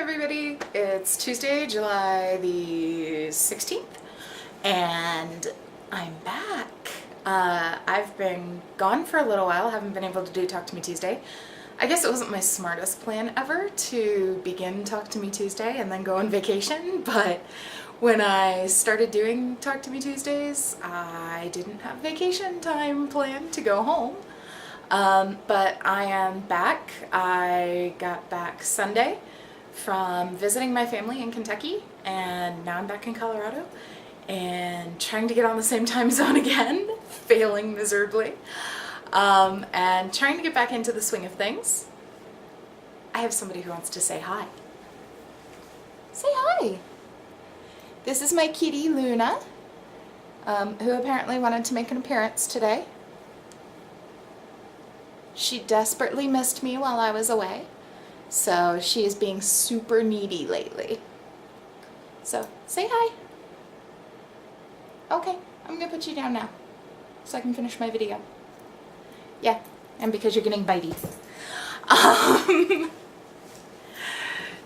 everybody, it's Tuesday, July the 16th, and I'm back. I've been gone for a little while, haven't been able to do Talk to Me Tuesday. I guess it wasn't my smartest plan ever to begin Talk to Me Tuesday and then go on vacation, but when I started doing Talk to Me Tuesdays, I didn't have vacation time planned to go home. But I am back. I got back Sunday from visiting my family in Kentucky, and now I'm back in Colorado and trying to get on the same time zone again, failing miserably, and trying to get back into the swing of things. I have somebody who wants to say hi. Say hi! This is my kitty, Luna, who apparently wanted to make an appearance today. She desperately missed me while I was away, so she is being super needy lately. So, say hi. Okay, I'm gonna put you down now, so I can finish my video. Yeah, and because you're getting bitey.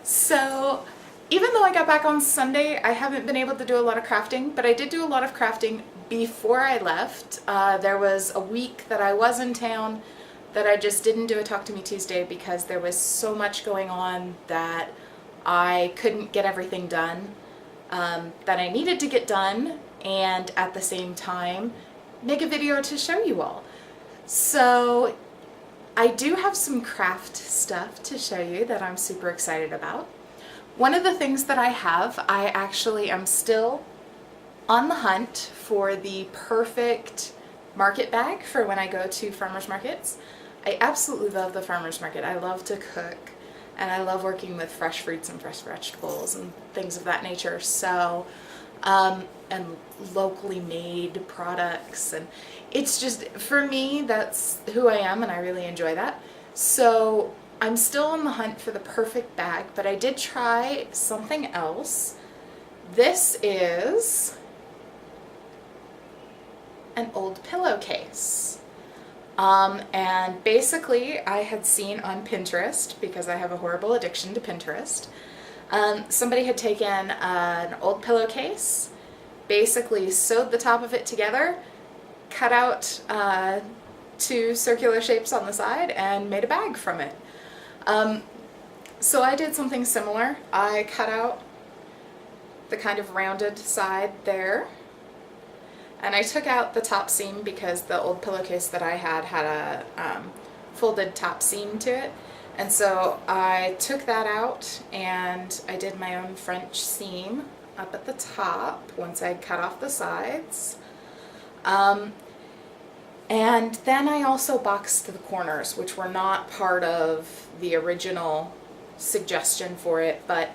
So, even though I got back on Sunday, I haven't been able to do a lot of crafting, but I did do a lot of crafting before I left. There was a week that I was in town that I just didn't do a Talk to Me Tuesday because there was so much going on that I couldn't get everything done that I needed to get done, and at the same time make a video to show you all. So I do have some craft stuff to show you that I'm super excited about. One of the things that I have, I actually am still on the hunt for the perfect market bag for when I go to farmers markets. I absolutely love the farmers market. I love to cook, and I love working with fresh fruits and fresh vegetables and things of that nature. So, and locally made products, and it's just, for me, that's who I am, and I really enjoy that. So I'm still on the hunt for the perfect bag, but I did try something else. This is an old pillowcase. And basically I had seen on Pinterest, because I have a horrible addiction to Pinterest, somebody had taken an old pillowcase, basically sewed the top of it together, cut out two circular shapes on the side, and made a bag from it. So I did something similar. I cut out the kind of rounded side there, and I took out the top seam because the old pillowcase that I had a folded top seam to it, and so I took that out and I did my own French seam up at the top once I cut off the sides. And then I also boxed the corners, which were not part of the original suggestion for it, but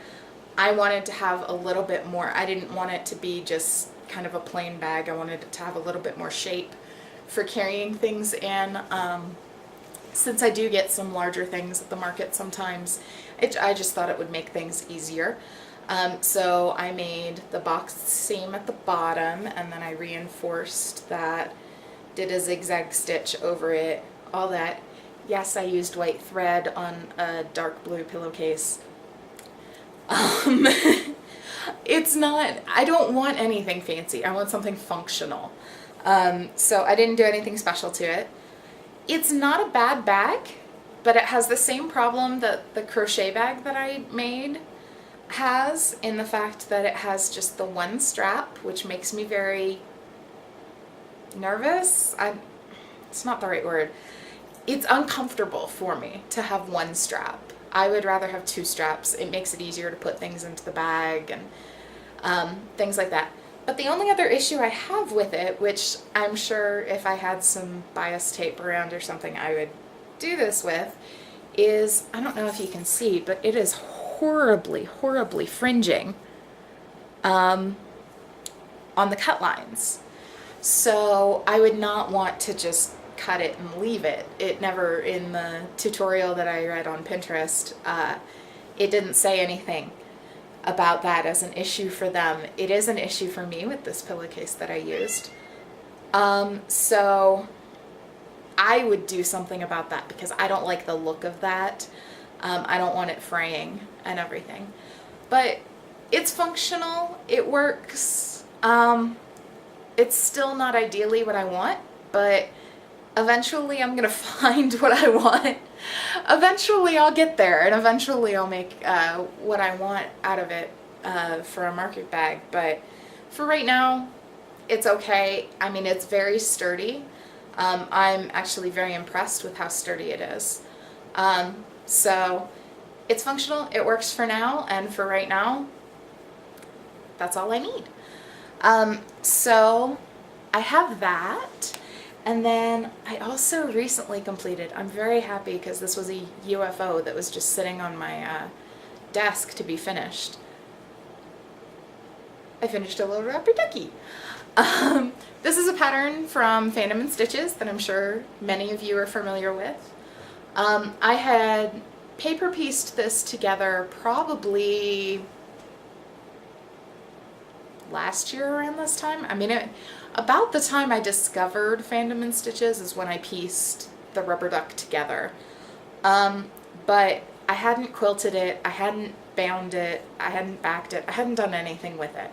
I wanted to have a little bit more. I didn't want it to be just kind of a plain bag. I wanted it to have a little bit more shape for carrying things in. Since I do get some larger things at the market sometimes, I just thought it would make things easier. So I made the boxed seam at the bottom, and then I reinforced that, did a zigzag stitch over it, all that. Yes, I used white thread on a dark blue pillowcase. It's not, I don't want anything fancy. I want something functional. So I didn't do anything special to it. It's not a bad bag, but it has the same problem that the crochet bag that I made has, in the fact that it has just the one strap, which makes me very nervous. It's not the right word. It's uncomfortable for me to have one strap. I would rather have two straps. It makes it easier to put things into the bag and things like that. But the only other issue I have with it, which I'm sure if I had some bias tape around or something I would do this with, is, I don't know if you can see, but it is horribly, horribly fringing on the cut lines. So I would not want to just cut it and leave it. It never, in the tutorial that I read on Pinterest, it didn't say anything about that as an issue for them. It is an issue for me with this pillowcase that I used. So I would do something about that because I don't like the look of that. I don't want it fraying and everything. But it's functional, it works. It's still not ideally what I want, but eventually I'm gonna find what I want. Eventually I'll get there, and eventually I'll make what I want out of it for a market bag. But for right now, it's okay. I mean, it's very sturdy. I'm actually very impressed with how sturdy it is. So it's functional, it works for now, and for right now, that's all I need. So I have that. And then I also recently completed, I'm very happy because this was a UFO that was just sitting on my desk to be finished. I finished a little rubber ducky. This is a pattern from Fandom and Stitches that I'm sure many of you are familiar with. I had paper pieced this together probably last year around this time. I mean, about the time I discovered Fandom and Stitches is when I pieced the rubber duck together. But I hadn't quilted it, I hadn't bound it, I hadn't backed it, I hadn't done anything with it.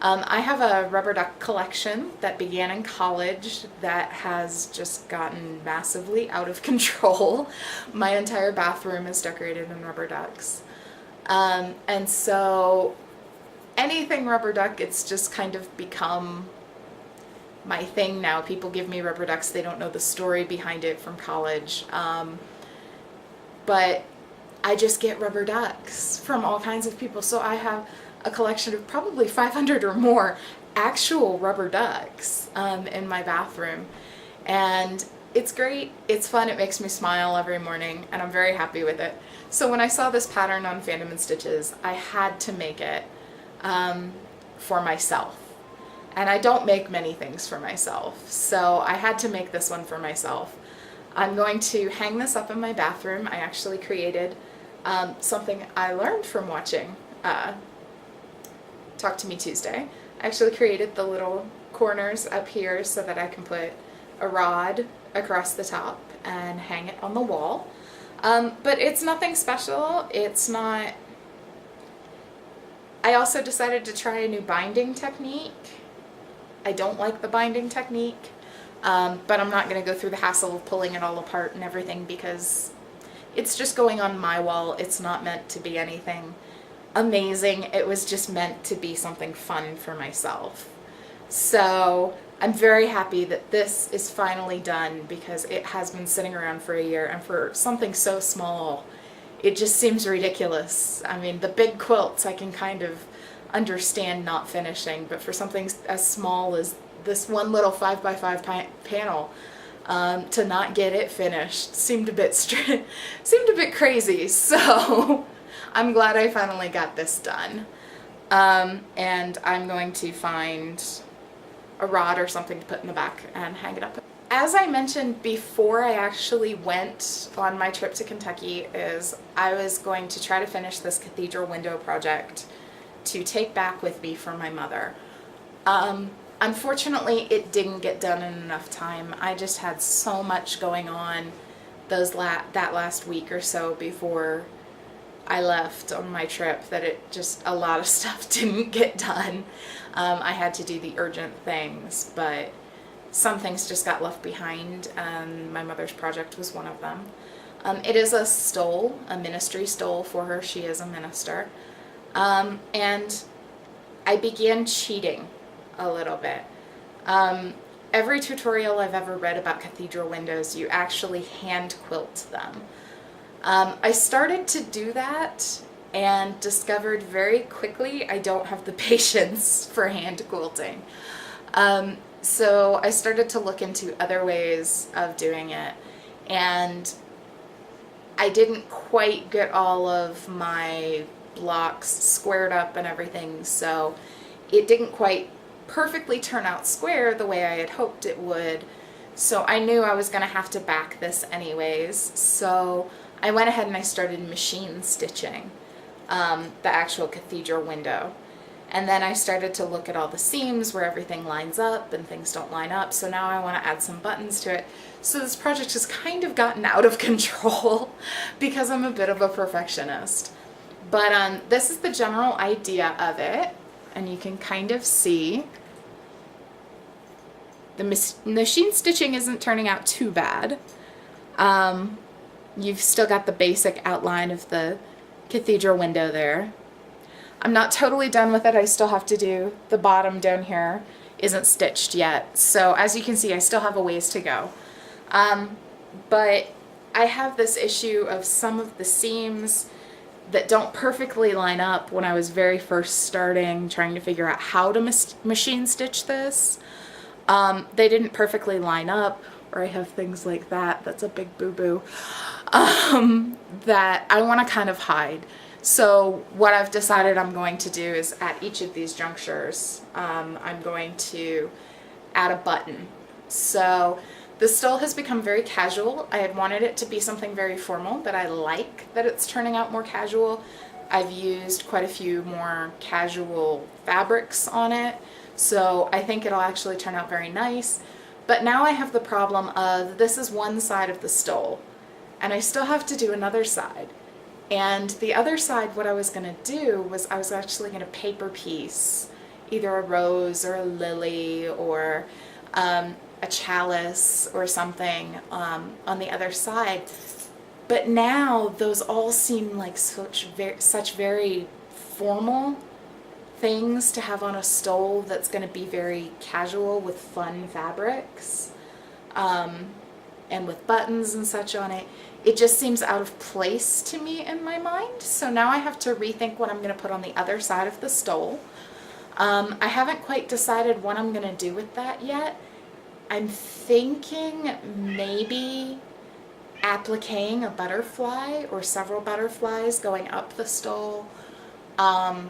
I have a rubber duck collection that began in college that has just gotten massively out of control. My entire bathroom is decorated in rubber ducks. And so anything rubber duck, it's just kind of become my thing now. People give me rubber ducks, they don't know the story behind it from college. But I just get rubber ducks from all kinds of people. So I have a collection of probably 500 or more actual rubber ducks in my bathroom. And it's great, it's fun, it makes me smile every morning, and I'm very happy with it. So when I saw this pattern on Fandom and Stitches, I had to make it for myself. And I don't make many things for myself, so I had to make this one for myself. I'm going to hang this up in my bathroom. I actually created something I learned from watching Talk to Me Tuesday. I actually created the little corners up here so that I can put a rod across the top and hang it on the wall. But it's nothing special. It's not... I also decided to try a new binding technique. I don't like the binding technique, but I'm not going to go through the hassle of pulling it all apart and everything because it's just going on my wall. It's not meant to be anything amazing. It was just meant to be something fun for myself. So I'm very happy that this is finally done because it has been sitting around for a year, and for something so small, it just seems ridiculous. I mean, the big quilts I can kind of understand not finishing, but for something as small as this one little 5x5 panel, to not get it finished seemed a bit crazy. So I'm glad I finally got this done. And I'm going to find a rod or something to put in the back and hang it up. As I mentioned before I actually went on my trip to Kentucky, is I was going to try to finish this cathedral window project to take back with me for my mother. Unfortunately, it didn't get done in enough time. I just had so much going on that last week or so before I left on my trip that a lot of stuff didn't get done. I had to do the urgent things, but some things just got left behind, and my mother's project was one of them. It is a stole, a ministry stole for her. She is a minister. And I began cheating a little bit. Every tutorial I've ever read about cathedral windows, you actually hand quilt them. I started to do that and discovered very quickly I don't have the patience for hand quilting. So I started to look into other ways of doing it, and I didn't quite get all of my blocks squared up and everything, so it didn't quite perfectly turn out square the way I had hoped it would. So I knew I was going to have to back this anyways, so I went ahead and I started machine stitching the actual cathedral window. And then I started to look at all the seams where everything lines up and things don't line up. So now I want to add some buttons to it. So this project has kind of gotten out of control because I'm a bit of a perfectionist. But this is the general idea of it. And you can kind of see the machine stitching isn't turning out too bad. You've still got the basic outline of the cathedral window there. I'm not totally done with it. I still have to do the bottom down here. Isn't stitched yet. So as you can see, I still have a ways to go. But I have this issue of some of the seams that don't perfectly line up when I was very first starting, trying to figure out how to machine stitch this. They didn't perfectly line up, or I have things like that. That's a big boo-boo. That I want to kind of hide. So what I've decided I'm going to do is at each of these junctures, I'm going to add a button. So the stole has become very casual. I had wanted it to be something very formal, but I like that it's turning out more casual. I've used quite a few more casual fabrics on it, so I think it'll actually turn out very nice. But now I have the problem of this is one side of the stole, and I still have to do another side. And the other side, what I was going to do was I was actually going to paper piece either a rose or a lily or a chalice or something on the other side. But now those all seem like such very formal things to have on a stole that's going to be very casual with fun fabrics and with buttons and such on it. It just seems out of place to me in my mind. So now I have to rethink what I'm going to put on the other side of the stole. I haven't quite decided what I'm going to do with that yet. I'm thinking maybe appliquing a butterfly or several butterflies going up the stole. I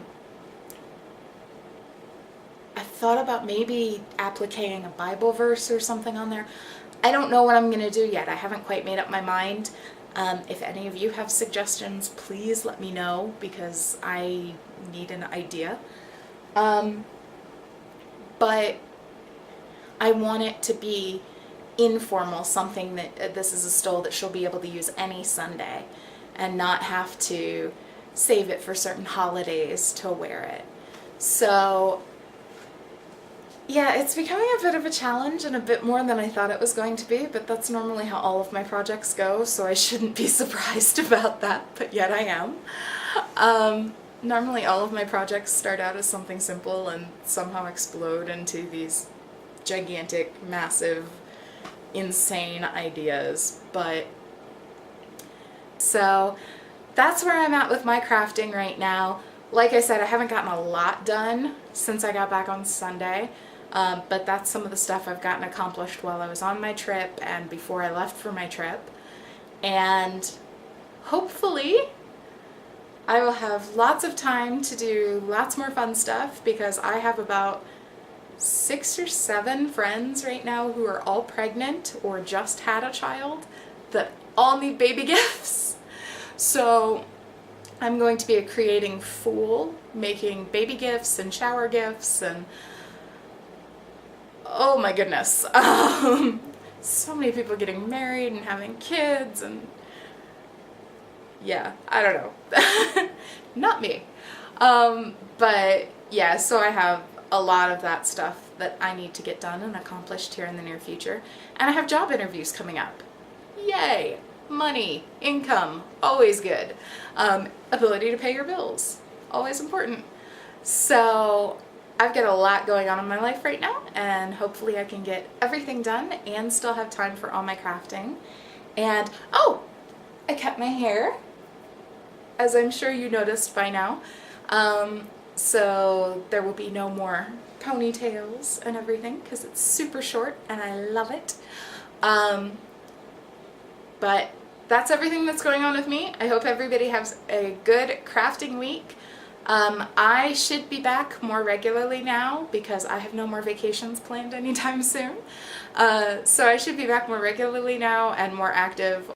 thought about maybe appliquing a Bible verse or something on there. I don't know what I'm going to do yet. I haven't quite made up my mind. If any of you have suggestions, please let me know because I need an idea. But I want it to be informal, something that this is a stole that she'll be able to use any Sunday and not have to save it for certain holidays to wear it. So yeah, it's becoming a bit of a challenge and a bit more than I thought it was going to be, but that's normally how all of my projects go, so I shouldn't be surprised about that, but yet I am. Normally all of my projects start out as something simple and somehow explode into these gigantic, massive, insane ideas, but so that's where I'm at with my crafting right now. Like I said, I haven't gotten a lot done since I got back on Sunday. But that's some of the stuff I've gotten accomplished while I was on my trip and before I left for my trip. And hopefully I will have lots of time to do lots more fun stuff because I have about 6 or 7 friends right now who are all pregnant or just had a child that all need baby gifts. So I'm going to be a creating fool, making baby gifts and shower gifts and oh my goodness. So many people getting married and having kids and yeah, I don't know. Not me. But yeah, so I have a lot of that stuff that I need to get done and accomplished here in the near future. And I have job interviews coming up. Yay! Money, income, always good. Ability to pay your bills, always important. So I've got a lot going on in my life right now, and hopefully I can get everything done and still have time for all my crafting. And, oh, I cut my hair, as I'm sure you noticed by now. So there will be no more ponytails and everything because it's super short and I love it. But that's everything that's going on with me. I hope everybody has a good crafting week. I should be back more regularly now because I have no more vacations planned anytime soon. So I should be back more regularly now and more active